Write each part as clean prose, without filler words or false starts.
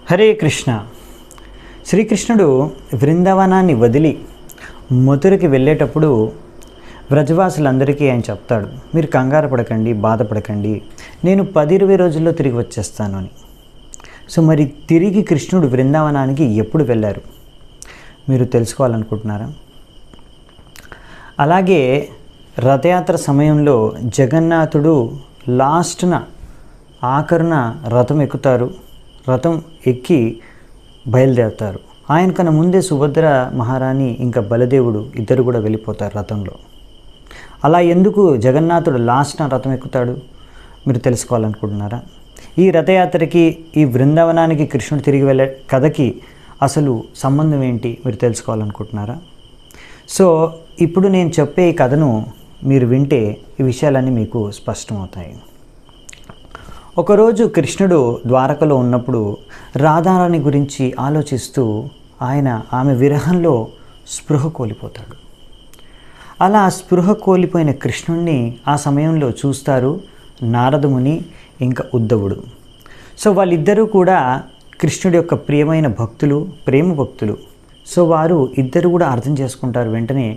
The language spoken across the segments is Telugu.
హరే కృష్ణ. శ్రీకృష్ణుడు బృందావనాన్ని వదిలి మథురకి వెళ్ళేటప్పుడు వ్రజవాసులందరికీ ఆయన చెప్తాడు, మీరు కంగారు పడకండి, బాధపడకండి, నేను 10-20 రోజుల్లో తిరిగి వచ్చేస్తాను అని. సో మరి తిరిగి కృష్ణుడు బృందావనానికి ఎప్పుడు వెళ్ళారు మీరు తెలుసుకోవాలనుకుంటున్నారా? అలాగే రథయాత్ర సమయంలో జగన్నాథుడు లాస్ట్న ఆఖరున రథం ఎక్కుతారు. రథం ఎక్కి బయలుదేరుతారు. ఆయన కన్నా ముందే సుభద్ర మహారాణి ఇంకా బలదేవుడు ఇద్దరు కూడా వెళ్ళిపోతారు రథంలో. అలా ఎందుకు జగన్నాథుడు లాస్ట్న రథం ఎక్కుతాడు మీరు తెలుసుకోవాలనుకుంటున్నారా? ఈ రథయాత్రకి, ఈ బృందావనానికి కృష్ణుడు తిరిగి వెళ్ళే కథకి అసలు సంబంధం ఏంటి మీరు తెలుసుకోవాలనుకుంటున్నారా? సో ఇప్పుడు నేను చెప్పే ఈ కథను మీరు వింటే ఈ విషయాలన్నీ మీకు స్పష్టమవుతాయి. ఒకరోజు కృష్ణుడు ద్వారకలో ఉన్నప్పుడు రాధారాణి గురించి ఆలోచిస్తూ ఆమె విరహంలో స్పృహ కోల్పోతాడు. అలా స్పృహ కోల్పోయిన కృష్ణుణ్ణి ఆ సమయంలో చూస్తారు నారదముని ఇంకా ఉద్ధవుడు. సో వాళ్ళిద్దరూ కూడా కృష్ణుడి యొక్క ప్రియమైన భక్తులు, ప్రేమ భక్తులు. సో వారు ఇద్దరు కూడా అర్థం చేసుకుంటారు వెంటనే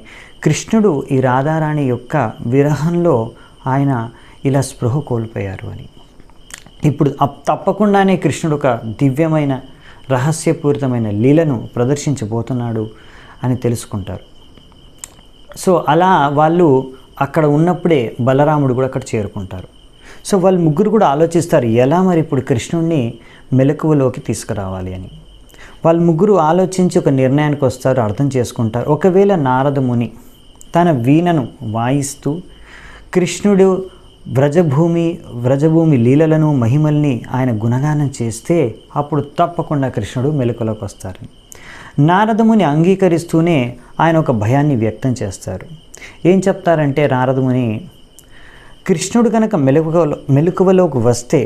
కృష్ణుడు ఈ రాధారాణి యొక్క విరహంలో ఆయన ఇలా స్పృహ కోల్పోయారు అని. ఇప్పుడు తప్పకుండానే కృష్ణుడు ఒక దివ్యమైన రహస్యపూరితమైన లీలను ప్రదర్శించబోతున్నాడు అని తెలుసుకుంటారు. సో అలా వాళ్ళు అక్కడ ఉన్నప్పుడే బలరాముడు కూడా అక్కడ చేరుకుంటారు. సో వాళ్ళు ముగ్గురు కూడా ఆలోచిస్తారు ఎలా మరి ఇప్పుడు కృష్ణుడిని మెలకువలోకి తీసుకురావాలి అని. వాళ్ళు ముగ్గురు ఆలోచించి ఒక నిర్ణయానికి వస్తారు, అర్థం చేసుకుంటారు. ఒకవేళ నారదముని తన వీణను వాయిస్తూ కృష్ణుడు వ్రజభూమి లీలలను, మహిమల్ని ఆయన గుణగానం చేస్తే అప్పుడు తప్పకుండా కృష్ణుడు మెలకువలోకి వస్తారు. నారదముని అంగీకరిస్తూనే ఆయన ఒక భయాన్ని వ్యక్తం చేస్తారు. ఏం చెప్తారంటే నారదముని, కృష్ణుడు కనుక మెలకువలోకి వస్తే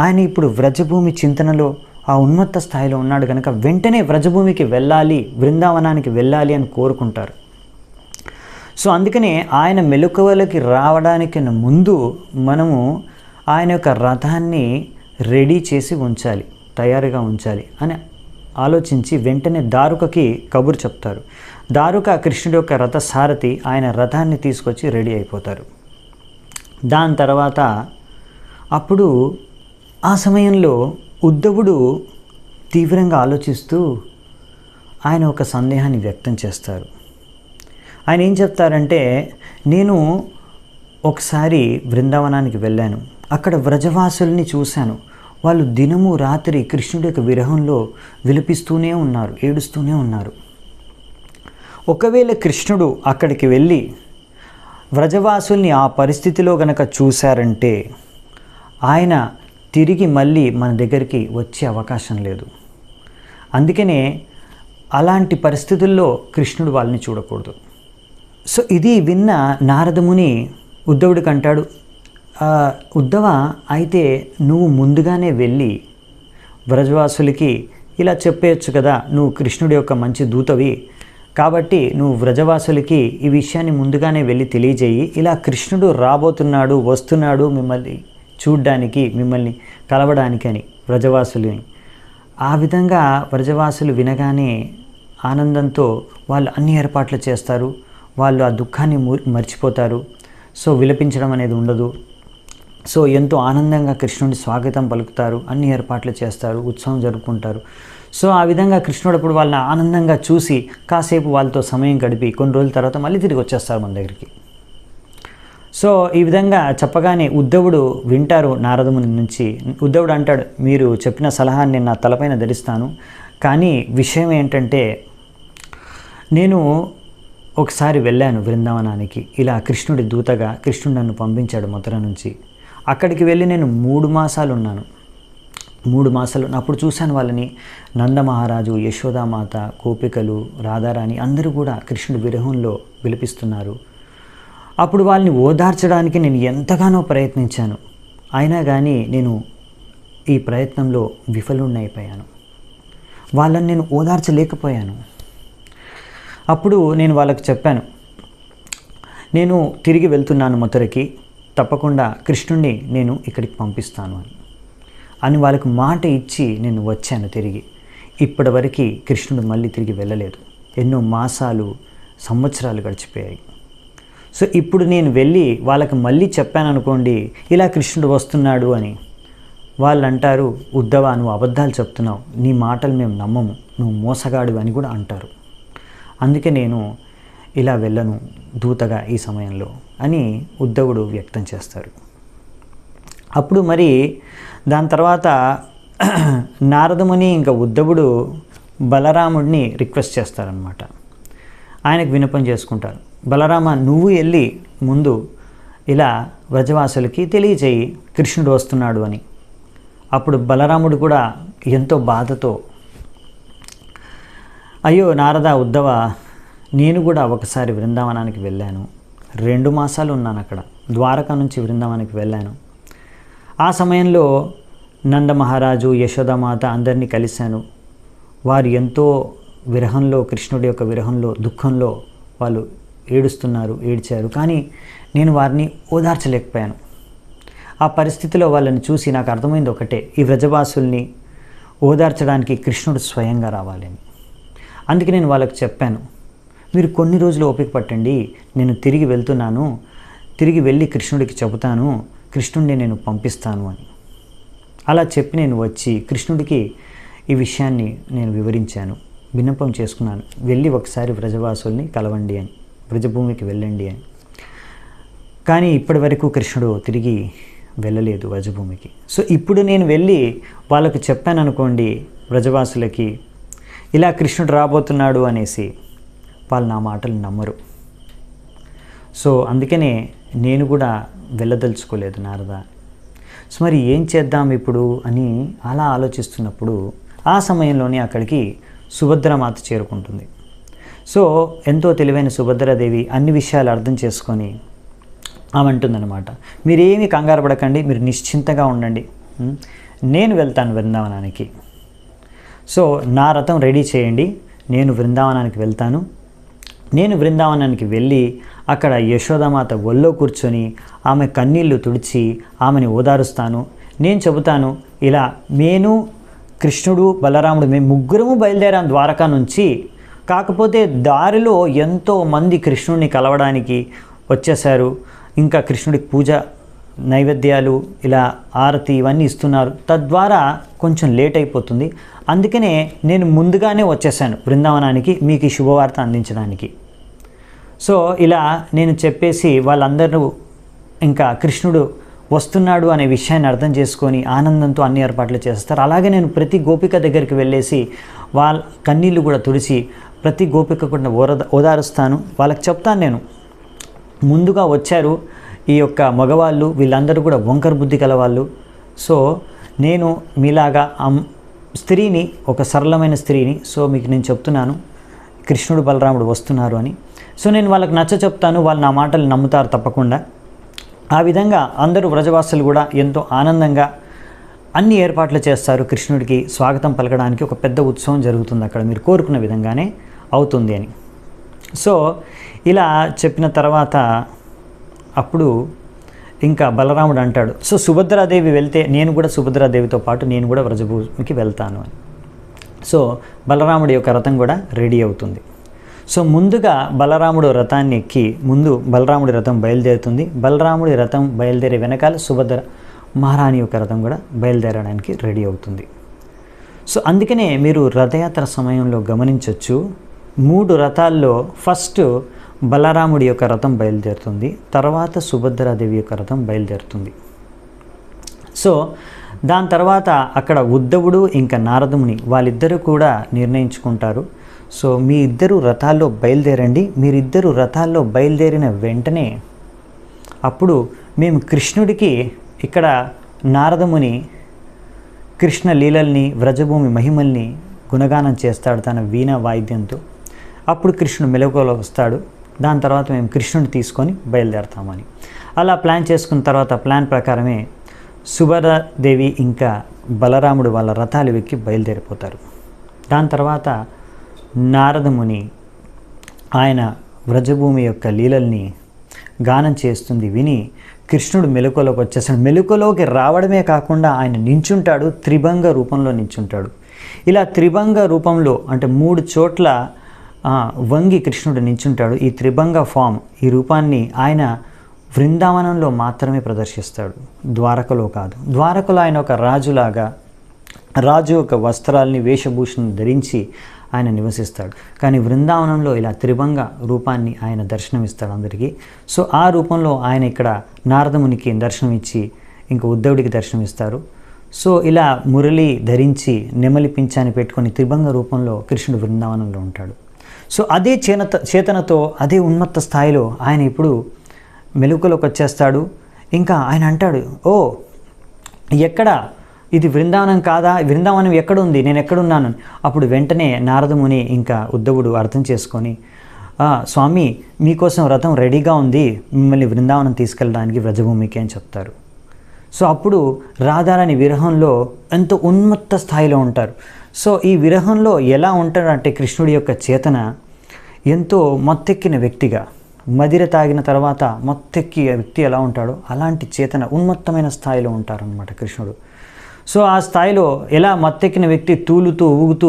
ఆయన ఇప్పుడు వ్రజభూమి చింతనలో ఆ ఉన్నత స్థాయిలో ఉన్నాడు కనుక వెంటనే వ్రజభూమికి వెళ్ళాలి, బృందావనానికి వెళ్ళాలి అని కోరుకుంటారు. సో అందుకనే ఆయన మెలకువలకి రావడానికి ముందు మనము ఆయన యొక్క రథాన్ని రెడీ చేసి ఉంచాలి, తయారుగా ఉంచాలి అని ఆలోచించి వెంటనే దారుకకి కబురు చెప్తారు. దారుక కృష్ణుడి యొక్క రథ సారథి, ఆయన రథాన్ని తీసుకొచ్చి రెడీ అయిపోతారు. దాని తర్వాత అప్పుడు ఆ సమయంలో ఉద్ధవుడు తీవ్రంగా ఆలోచిస్తూ ఆయన ఒక సందేహాన్ని వ్యక్తం చేస్తారు. ఆయన ఏం చెప్తారంటే, నేను ఒకసారి బృందావనానికి వెళ్ళాను, అక్కడ వ్రజవాసుల్ని చూశాను. వాళ్ళు దినము రాత్రి కృష్ణుడి యొక్క విరహంలో విలపిస్తూనే ఉన్నారు, ఏడుస్తూనే ఉన్నారు. ఒకవేళ కృష్ణుడు అక్కడికి వెళ్ళి వ్రజవాసుల్ని ఆ పరిస్థితిలో గనక చూశారంటే ఆయన తిరిగి మళ్ళీ మన దగ్గరికి వచ్చే అవకాశం లేదు. అందుకనే అలాంటి పరిస్థితుల్లో కృష్ణుడు వాళ్ళని చూడకూడదు. సో ఇది విన్న నారదముని ఉద్ధవుడికి అంటాడు, ఉద్ధవ, అయితే నువ్వు ముందుగానే వెళ్ళి వ్రజవాసులకి ఇలా చెప్పేయచ్చు కదా, నువ్వు కృష్ణుడి యొక్క మంచి దూతవి కాబట్టి నువ్వు వ్రజవాసులకి ఈ విషయాన్ని ముందుగానే వెళ్ళి తెలియజేయి, ఇలా కృష్ణుడు రాబోతున్నాడు, వస్తున్నాడు మిమ్మల్ని చూడ్డానికి, మిమ్మల్ని కలవడానికి అని వ్రజవాసులని. ఆ విధంగా వ్రజవాసులు వినగానే ఆనందంతో వాళ్ళు అన్ని ఏర్పాట్లు చేస్తారు. వాళ్ళు ఆ దుఃఖాన్ని మర్చిపోతారు. సో విలపించడం అనేది ఉండదు. సో ఎంతో ఆనందంగా కృష్ణుడిని స్వాగతం పలుకుతారు, అన్ని ఏర్పాట్లు చేస్తారు, ఉత్సవం జరుపుకుంటారు. సో ఆ విధంగా కృష్ణుడు అప్పుడు వాళ్ళని ఆనందంగా చూసి కాసేపు వాళ్ళతో సమయం గడిపి కొన్ని రోజుల తర్వాత మళ్ళీ తిరిగి వచ్చేస్తారు మన దగ్గరికి. సో ఈ విధంగా చెప్పగానే ఉద్ధవుడు వింటారు నారదముని నుంచి. ఉద్ధవుడు అంటాడు, మీరు చెప్పిన సలహాన్ని నేను నా తలపైన ధరిస్తాను, కానీ విషయం ఏంటంటే నేను ఒకసారి వెళ్ళాను బృందావనానికి, ఇలా కృష్ణుడి దూతగా కృష్ణుడు నన్ను పంపించాడు మథుర నుంచి. అక్కడికి వెళ్ళి నేను 3 మాసాలు ఉన్నాను. 3 మాసాలు అప్పుడు చూశాను వాళ్ళని, నందమహారాజు, యశోదామాత, గోపికలు, రాధారాణి అందరూ కూడా కృష్ణుడి విరహంలో విలపిస్తున్నారు. అప్పుడు వాళ్ళని ఓదార్చడానికి నేను ఎంతగానో ప్రయత్నించాను. అయినా కానీ నేను ఈ ప్రయత్నంలో విఫలుణ్ణైపోయాను. వాళ్ళని నేను ఓదార్చలేకపోయాను. అప్పుడు నేను వాళ్ళకి చెప్పాను, నేను తిరిగి వెళ్తున్నాను మథురకి, తప్పకుండా కృష్ణుణ్ణి నేను ఇక్కడికి పంపిస్తాను అని. అని వాళ్ళకు మాట ఇచ్చి నేను వచ్చాను తిరిగి. ఇప్పటివరకు కృష్ణుడు మళ్ళీ తిరిగి వెళ్ళలేదు. ఎన్నో మాసాలు, సంవత్సరాలు గడిచిపోయాయి. సో ఇప్పుడు నేను వెళ్ళి వాళ్ళకి మళ్ళీ చెప్పాను అనుకోండి, ఇలా కృష్ణుడు వస్తున్నాడు అని, వాళ్ళు అంటారు, ఉద్ధవ నువ్వు అబద్ధాలు చెప్తున్నావు, నీ మాటలు మేము నమ్మము, నువ్వు మోసగాడు అని కూడా అంటారు. అందుకే నేను ఇలా వెళ్ళను దూతగా ఈ సమయంలో అని ఉద్ధవుడు వ్యక్తం చేస్తారు. అప్పుడు మరి దాని తర్వాత నారదముని ఇంకా ఉద్ధవుడు బలరాముడిని రిక్వెస్ట్ చేస్తారనమాట. ఆయనకు విన్నపం చేసుకుంటారు, బలరామ నువ్వు వెళ్ళి ముందు ఇలా వ్రజవాసులకి తెలియచేయి కృష్ణుడు వస్తున్నాడు అని. అప్పుడు బలరాముడు కూడా ఎంతో బాధతో, అయ్యో నారద, ఉద్ధవ, నేను కూడా ఒకసారి బృందావనానికి వెళ్ళాను, 2 మాసాలు ఉన్నాను అక్కడ, ద్వారకా నుంచి బృందావనానికి వెళ్ళాను. ఆ సమయంలో నందమహారాజు, యశోదామాత అందరినీ కలిశాను. వారు ఎంతో విరహంలో, కృష్ణుడి యొక్క విరహంలో, దుఃఖంలో వాళ్ళు ఏడ్చారు. కానీ నేను వారిని ఓదార్చలేకపోయాను. ఆ పరిస్థితిలో వాళ్ళని చూసి నాకు అర్థమైంది ఒకటే, ఈ వ్రజవాసుల్ని ఓదార్చడానికి కృష్ణుడు స్వయంగా రావాలని. అందుకే నేను వాళ్ళకి చెప్పాను, మీరు కొన్ని రోజులు ఓపిక పట్టండి, నేను తిరిగి వెళ్తున్నాను, తిరిగి వెళ్ళి కృష్ణుడికి చెబుతాను, కృష్ణుడిని నేను పంపిస్తాను అని. అలా చెప్పి నేను వచ్చి కృష్ణుడికి ఈ విషయాన్ని నేను వివరించాను, విన్నపం చేసుకున్నాను, వెళ్ళి ఒకసారి వ్రజవాసుల్ని కలవండి అని, వ్రజభూమికి వెళ్ళండి అని. కానీ ఇప్పటి వరకు కృష్ణుడు తిరిగి వెళ్ళలేదు వ్రజభూమికి. సో ఇప్పుడు నేను వెళ్ళి వాళ్ళకు చెప్పాను అనుకోండి, వ్రజవాసులకి ఇలా కృష్ణుడు రాబోతున్నాడు అనేసి, వాళ్ళు నా మాటలు నమ్మరు. సో అందుకనే నేను కూడా వెళ్ళదలుచుకోలేదు నారద. సో మరి ఏం చేద్దాం ఇప్పుడు అని అలా ఆలోచిస్తున్నప్పుడు ఆ సమయంలోనే అక్కడికి సుభద్రమాత చేరుకుంటుంది. సో ఎంతో తెలివైన సుభద్రాదేవి అన్ని విషయాలు అర్థం చేసుకొని ఆమె అంటుందన్నమాట, మీరేమీ కంగారు పడకండి, మీరు నిశ్చింతగా ఉండండి, నేను వెళ్తాను బృందావనానికి. సో నా రథం రెడీ చేయండి, నేను బృందావనానికి వెళ్తాను. నేను బృందావనానికి వెళ్ళి అక్కడ యశోదామాత ఒళ్ళో కూర్చొని ఆమె కన్నీళ్లు తుడిచి ఆమెని ఓదారుస్తాను. నేను చెబుతాను, ఇలా నేను, కృష్ణుడు, బలరాముడు మేము ముగ్గురము బయలుదేరాం ద్వారకా నుంచి. కాకపోతే దారిలో ఎంతో మంది కృష్ణుడిని కలవడానికి వచ్చేశారు. ఇంకా కృష్ణుడికి పూజ నైవేద్యాలు, ఇలా ఆరతి ఇవన్నీ ఇస్తున్నారు. తద్వారా కొంచెం లేట్ అయిపోతుంది. అందుకనే నేను ముందుగానే వచ్చేసాను బృందావనానికి మీకు ఈ శుభవార్త అందించడానికి. సో ఇలా నేను చెప్పేసి వాళ్ళందరూ ఇంకా కృష్ణుడు వస్తున్నాడు అనే విషయాన్ని అర్థం చేసుకొని ఆనందంతో అన్ని ఏర్పాట్లు చేస్తారు. అలాగే నేను ప్రతి గోపిక దగ్గరికి వెళ్ళేసి వాళ్ళ కన్నీళ్ళు కూడా తుడిచి ప్రతి గోపిక కూడా ఓదారుస్తాను. వాళ్ళకి చెప్తాను, నేను ముందుగా వచ్చారు ఈ యొక్క మగవాళ్ళు, వీళ్ళందరూ కూడా వంకర బుద్ధి కలవాళ్ళు. సో నేను మీలాగా స్త్రీని, ఒక సరళమైన స్త్రీని, సో మీకు నేను చెప్తున్నాను కృష్ణుడు బలరాముడు వస్తున్నారు అని. సో నేను వాళ్ళకి నచ్చ చెప్తాను, వాళ్ళు నా మాటలు నమ్ముతారు తప్పకుండా. ఆ విధంగా అందరూ వ్రజవాసులు కూడా ఎంతో ఆనందంగా అన్ని ఏర్పాట్లు చేస్తారు. కృష్ణుడికి స్వాగతం పలకడానికి ఒక పెద్ద ఉత్సవం జరుగుతుంది అక్కడ, మీరు కోరుకున్న విధంగానే అవుతుంది అని. సో ఇలా చెప్పిన తర్వాత అప్పుడు ఇంకా బలరాముడు అంటాడు, సో సుభద్రాదేవి వెళ్తే నేను కూడా సుభద్రాదేవితో పాటు నేను కూడా వ్రజభూమికి వెళ్తాను అని. సో బలరాముడి యొక్క రథం కూడా రెడీ అవుతుంది. సో ముందుగా బలరాముడు రథాన్ని ఎక్కి, ముందు బలరాముడి రథం బయలుదేరుతుంది. బలరాముడి రథం బయలుదేరే వెనకాల సుభద్ర మహారాణి యొక్క రథం కూడా బయలుదేరడానికి రెడీ అవుతుంది. సో అందుకనే మీరు రథయాత్ర సమయంలో గమనించవచ్చు, 3 రథాల్లో ఫస్ట్ బలరాముడి యొక్క రథం బయలుదేరుతుంది, తర్వాత సుభద్రాదేవి యొక్క రథం బయలుదేరుతుంది. సో దాని తర్వాత అక్కడ ఉద్ధవుడు ఇంకా నారదముని వాళ్ళిద్దరూ కూడా నిర్ణయించుకుంటారు, సో మీ ఇద్దరు రథాల్లో బయలుదేరండి. మీరిద్దరు రథాల్లో బయలుదేరిన వెంటనే అప్పుడు మేము కృష్ణుడికి, ఇక్కడ నారదముని కృష్ణ లీలల్ని, వ్రజభూమి మహిమల్ని గుణగానం చేస్తాడు తన వీణ వాయిద్యంతో. అప్పుడు కృష్ణుడు మెలకువలో వస్తాడు. దాని తర్వాత మేము కృష్ణుడిని తీసుకొని బయలుదేరతామని అలా ప్లాన్ చేసుకున్న తర్వాత ప్లాన్ ప్రకారమే సుభద్రాదేవి ఇంకా బలరాముడు వాళ్ళ రథాలు ఎక్కి బయలుదేరిపోతారు. దాని తర్వాత నారదముని ఆయన వ్రజభూమి యొక్క లీలల్ని గానం చేస్తుంది విని కృష్ణుడు మెలకువలోకి వచ్చేస్తాడు. మెలకువలోకి రావడమే కాకుండా ఆయన నించుంటాడు, త్రిభంగ రూపంలో నించుంటాడు. ఇలా త్రిభంగ రూపంలో అంటే 3 చోట్ల వంగి కృష్ణుడు నించుంటాడు. ఈ త్రిభంగ ఫామ్, ఈ రూపాన్ని ఆయన బృందావనంలో మాత్రమే ప్రదర్శిస్తాడు, ద్వారకలో కాదు. ద్వారకలో ఆయన ఒక రాజులాగా, రాజు యొక్క వస్త్రాల్ని, వేషభూషణను ధరించి ఆయన నివసిస్తాడు. కానీ బృందావనంలో ఇలా త్రిభంగ రూపాన్ని ఆయన దర్శనమిస్తాడు అందరికీ. సో ఆ రూపంలో ఆయన ఇక్కడ నారదమునికి దర్శనం ఇచ్చి ఇంకా ఉద్ధవుడికి దర్శనమిస్తారు. సో ఇలా మురళి ధరించి నెమలి పింఛాన్ని పెట్టుకొని త్రిభంగ రూపంలో కృష్ణుడు బృందావనంలో ఉంటాడు. సో అదే చేతనతో, అదే ఉన్మత్త స్థాయిలో ఆయన ఇప్పుడు మెలకువలోకి వచ్చేస్తాడు. ఇంకా ఆయన అంటాడు, ఓ ఎక్కడ ఇది బృందావనం కాదా, బృందావనం ఎక్కడుంది, నేను ఎక్కడున్నాను. అప్పుడు వెంటనే నారదముని ఇంకా ఉద్ధవుడు అర్థం చేసుకొని, స్వామి మీకోసం రథం రెడీగా ఉంది, మిమ్మల్ని బృందావనం తీసుకెళ్ళడానికి వ్రజభూమికి అని చెప్తారు. సో అప్పుడు రాధారాణి విరహంలో ఎంతో ఉన్మత్త స్థాయిలో ఉంటారు. సో ఈ విరహంలో ఎలా ఉంటాడంటే కృష్ణుడి యొక్క చేతన ఎంతో మత్తెక్కిన వ్యక్తిగా, మదిర తాగిన తర్వాత మత్తెక్కి వ్యక్తి ఎలా ఉంటాడో అలాంటి చేతన ఉన్మత్తమైన స్థాయిలో ఉంటారనమాట కృష్ణుడు. సో ఆ స్థాయిలో ఎలా మత్తెక్కిన వ్యక్తి తూలుతూ ఊగుతూ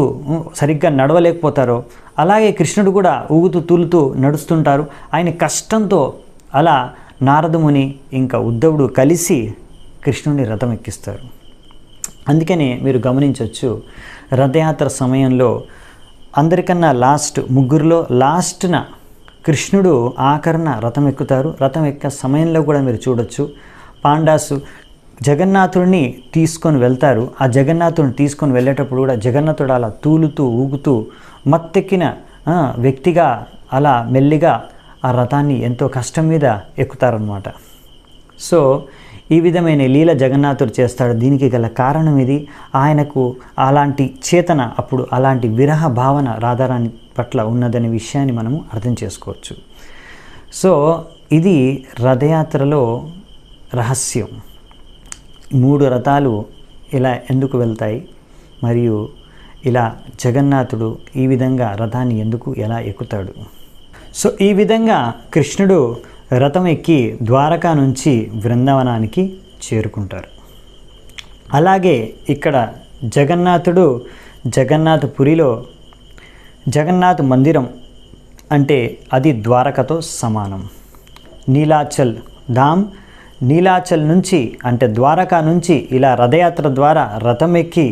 సరిగ్గా నడవలేకపోతారో అలాగే కృష్ణుడు కూడా ఊగుతూ తూలుతూ నడుస్తుంటారు. ఆయన కష్టంతో అలా నారదముని ఇంకా ఉద్ధవుడు కలిసి కృష్ణుడిని రథం ఎక్కిస్తారు. అందుకనే మీరు గమనించవచ్చు, రథయాత్ర సమయంలో అందరికన్నా ముగ్గురులో లాస్ట్న కృష్ణుడు ఆఖరణ రథం ఎక్కుతారు. రథం ఎక్క సమయంలో కూడా మీరు చూడొచ్చు, పాండాసు జగన్నాథుడిని తీసుకొని వెళ్తారు. ఆ జగన్నాథుడిని తీసుకొని వెళ్ళేటప్పుడు కూడా జగన్నాథుడు అలా తూలుతూ ఊగుతూ మత్తెక్కిన వ్యక్తిగా అలా మెల్లిగా ఆ రథాన్ని ఎంతో కష్టం మీద ఎక్కుతారనమాట. సో ఈ విధమైన లీల జగన్నాథుడు చేస్తాడు. దీనికి గల కారణం ఇది, ఆయనకు అలాంటి చేతన, అప్పుడు అలాంటి విరహ భావన రాధారాణి పట్ల ఉన్నదనే విషయాన్ని మనము అర్థం చేసుకోవచ్చు. సో ఇది రథయాత్రలో రహస్యం. 3 రథాలు ఇలా ఎందుకు వెళ్తాయి, మరియు ఇలా జగన్నాథుడు ఈ విధంగా రథాన్ని ఎందుకు ఎలా ఎక్కుతాడు. సో ఈ విధంగా కృష్ణుడు రథం ఎక్కి ద్వారకా నుంచి బృందావనానికి చేరుకుంటారు. అలాగే ఇక్కడ జగన్నాథుడు జగన్నాథపురిలో జగన్నాథ్ మందిరం అంటే అది ద్వారకతో సమానం. నీలాచల్ ధామ్, నీలాచల్ నుంచి అంటే ద్వారకా నుంచి ఇలా రథయాత్ర ద్వారా రథం ఎక్కి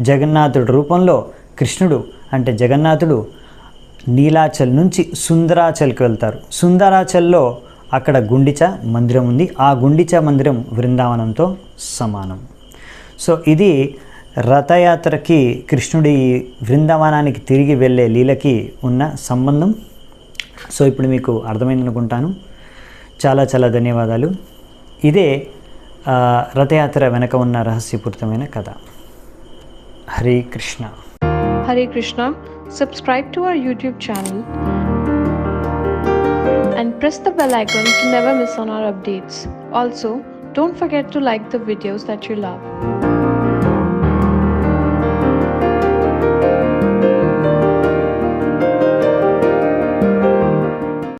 జగన్నాథుడి రూపంలో కృష్ణుడు అంటే జగన్నాథుడు నీలాచల్ నుంచి సుందరాచల్కి వెళ్తారు. సుందరాచల్లో అక్కడ గుండిచ మందిరం ఉంది. ఆ గుండిచ మందిరం బృందావనంతో సమానం. సో ఇది రథయాత్రకి కృష్ణుడి బృందావనానికి తిరిగి వెళ్ళే లీలకి ఉన్న సంబంధం. సో ఇప్పుడు మీకు అర్థమైంది అనుకుంటాను. చాలా చాలా ధన్యవాదాలు. ఇదే రథయాత్ర వెనక ఉన్న రహస్యపూరితమైన కథ. Hare Krishna. Hare Krishna. Subscribe to our YouTube channel and press the bell icon to never miss on our updates. Also, don't forget to like the videos that you love.